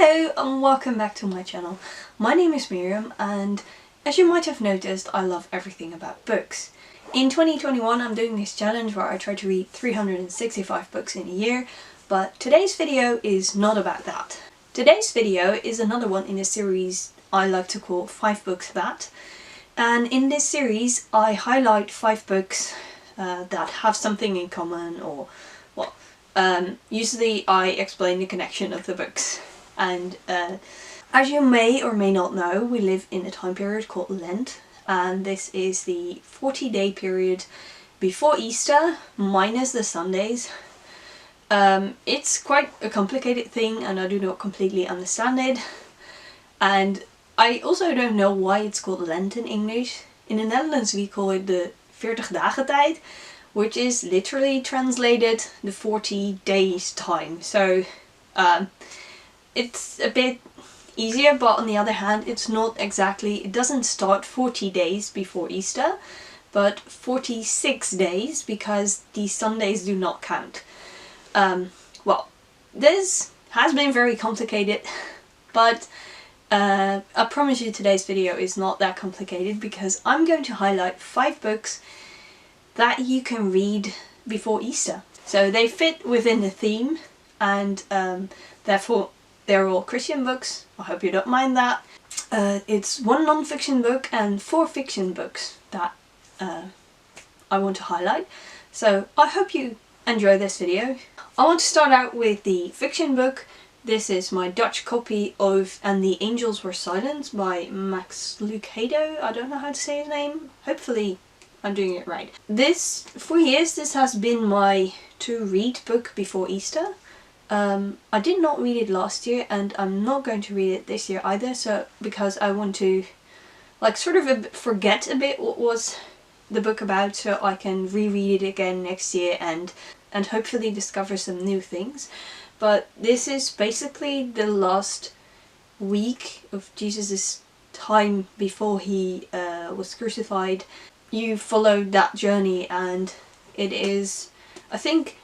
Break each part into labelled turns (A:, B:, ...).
A: Hello and welcome back to my channel. My name is Miriam and as you might have noticed, I love everything about books. In 2021 I'm doing this challenge where I try to read 365 books in a year, but today's video is not about that. Today's video is another one in a series I like to call 5 Books That. And in this series I highlight 5 books that have something in common, or well, usually I explain the connection of the books. And as you may or may not know, we live in a time period called Lent, and this is the 40-day period before Easter, minus the Sundays. It's quite a complicated thing and I do not completely understand it. And I also don't know why it's called Lent in English. In the Netherlands we call it the 40 dagen tijd, which is literally translated the 40 days time. So it's a bit easier, but on the other hand it's not exactly, it doesn't start 40 days before Easter, but 46 days because the Sundays do not count. Well, this has been very complicated, but I promise you today's video is not that complicated because I'm going to highlight 5 books that you can read before Easter. So they fit within the theme and therefore they're all Christian books. I hope you don't mind that. It's 1 non-fiction book and 4 fiction books that I want to highlight. So I hope you enjoy this video. I want to start out with the fiction book. This is my Dutch copy of And the Angels Were Silent by Lucado. I don't know how to say his name. Hopefully I'm doing it right. For years this has been my to-read book before Easter. I did not read it last year and I'm not going to read it this year either, so because I want to like sort of forget a bit what was the book about, so I can reread it again next year and hopefully discover some new things. But this is basically the last week of Jesus' time before he was crucified. You follow that journey and it is, I think,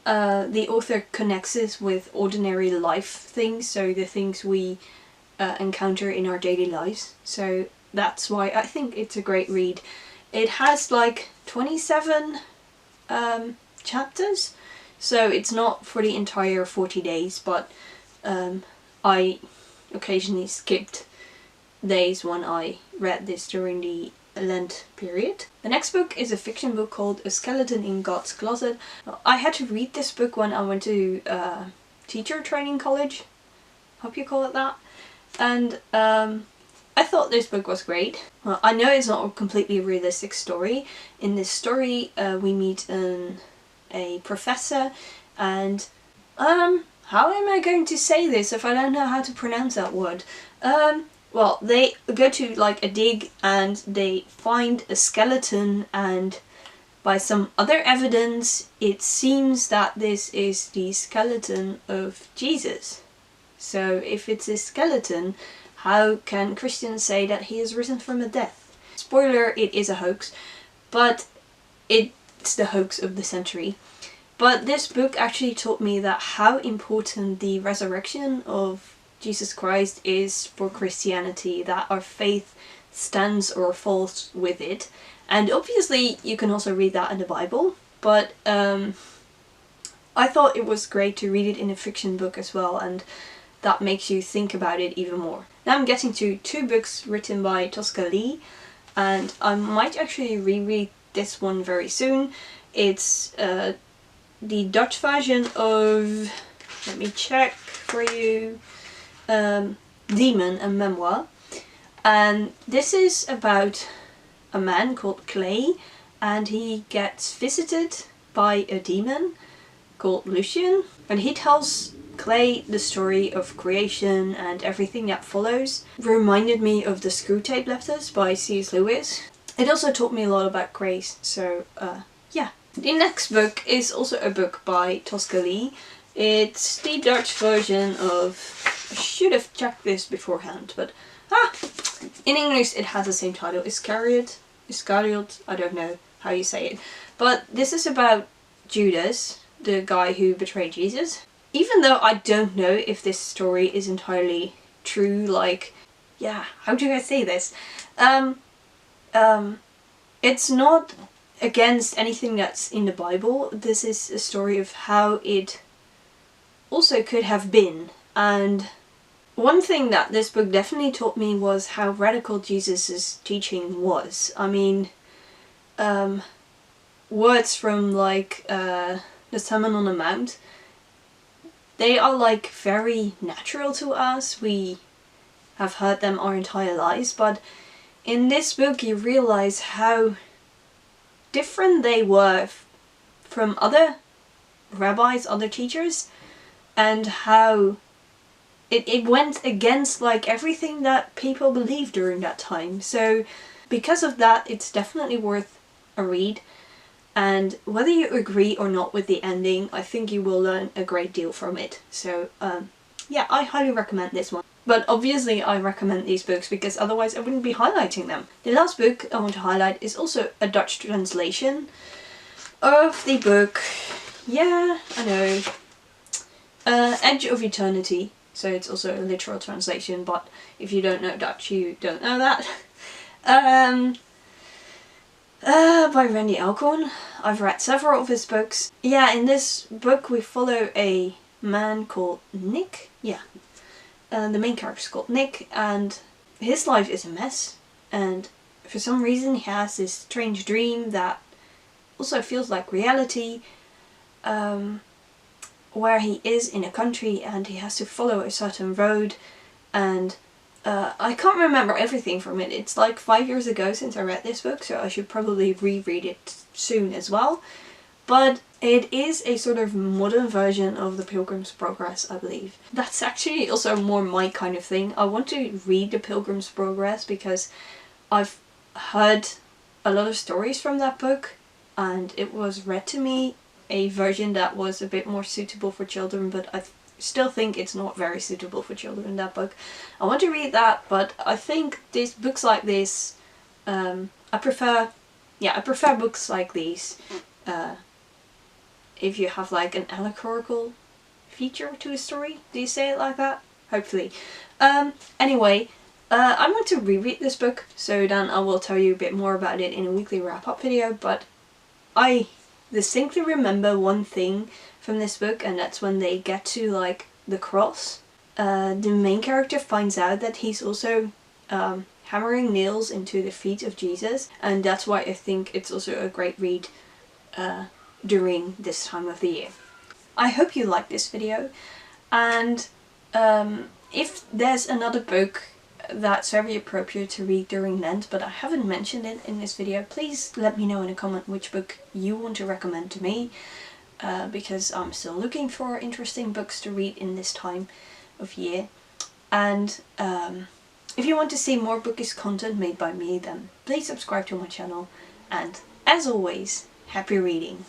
A: the author connects this with ordinary life things, so the things we encounter in our daily lives. So that's why I think it's a great read. It has like 27 chapters, so it's not for the entire 40 days, but I occasionally skipped days when I read this during the Lent period. The next book is a fiction book called A Skeleton in God's Closet. I had to read this book when I went to teacher training college, hope you call it that, and I thought this book was great. Well, I know it's not a completely realistic story. In this story we meet a professor and how am I going to say this if I don't know how to pronounce that word? Well, they go to like a dig and they find a skeleton, and by some other evidence it seems that this is the skeleton of Jesus. So if it's a skeleton, how can Christians say that he is risen from the dead? Spoiler, it is a hoax, but it's the hoax of the century. But this book actually taught me that how important the resurrection of Jesus Christ is for Christianity, that our faith stands or falls with it. And obviously you can also read that in the Bible, but I thought it was great to read it in a fiction book as well, and that makes you think about it even more. Now I'm getting to 2 books written by Tosca Lee, and I might actually reread this one very soon. It's the Dutch version of, let me check for you, Demon and Memoir, and this is about a man called Clay, and he gets visited by a demon called Lucian, and he tells Clay the story of creation and everything that follows. Reminded me of the Screwtape Letters by C.S. Lewis. It also taught me a lot about grace, so yeah. The next book is also a book by Tosca Lee. It's the Dutch version of, I should have checked this beforehand, but in English it has the same title, Iscariot, I don't know how you say it. But this is about Judas, the guy who betrayed Jesus. even though I don't know if this story is entirely true, like, yeah, how do I say this? It's not against anything that's in the Bible. This is a story of how it also could have been. And one thing that this book definitely taught me was how radical Jesus' teaching was. I mean, words from like the Sermon on the Mount, they are like very natural to us. We have heard them our entire lives, but in this book you realize how different they were from other rabbis, other teachers, and how it went against like everything that people believed during that time. So because of that, it's definitely worth a read. And whether you agree or not with the ending, I think you will learn a great deal from it. So yeah, I highly recommend this one. But obviously I recommend these books because otherwise I wouldn't be highlighting them. The last book I want to highlight is also a Dutch translation of the book, yeah, I know, Edge of Eternity. So it's also a literal translation, but if you don't know Dutch, you don't know that. By Randy Alcorn. I've read several of his books. Yeah, in this book we follow a man called Nick. Yeah. The main character is called Nick, and his life is a mess. And for some reason he has this strange dream that also feels like reality, where he is in a country and he has to follow a certain road, and I can't remember everything from it. It's like 5 years ago since I read this book, so I should probably reread it soon as well. But it is a sort of modern version of The Pilgrim's Progress, I believe. That's actually also more my kind of thing. I want to read The Pilgrim's Progress because I've heard a lot of stories from that book, and it was read to me a version that was a bit more suitable for children, but I still think it's not very suitable for children in that book. I want to read that, but I think these books like this, I prefer books like these if you have like an allegorical feature to a story. Do you say it like that? Hopefully. Anyway, I want to reread this book, so then I will tell you a bit more about it in a weekly wrap-up video, but I distinctly remember one thing from this book, and that's when they get to like the cross. The main character finds out that he's also hammering nails into the feet of Jesus, and that's why I think it's also a great read during this time of the year. I hope you liked this video, and if there's another book that's very appropriate to read during Lent, but I haven't mentioned it in this video, please let me know in a comment which book you want to recommend to me, because I'm still looking for interesting books to read in this time of year. And if you want to see more bookish content made by me, then please subscribe to my channel, and as always, happy reading!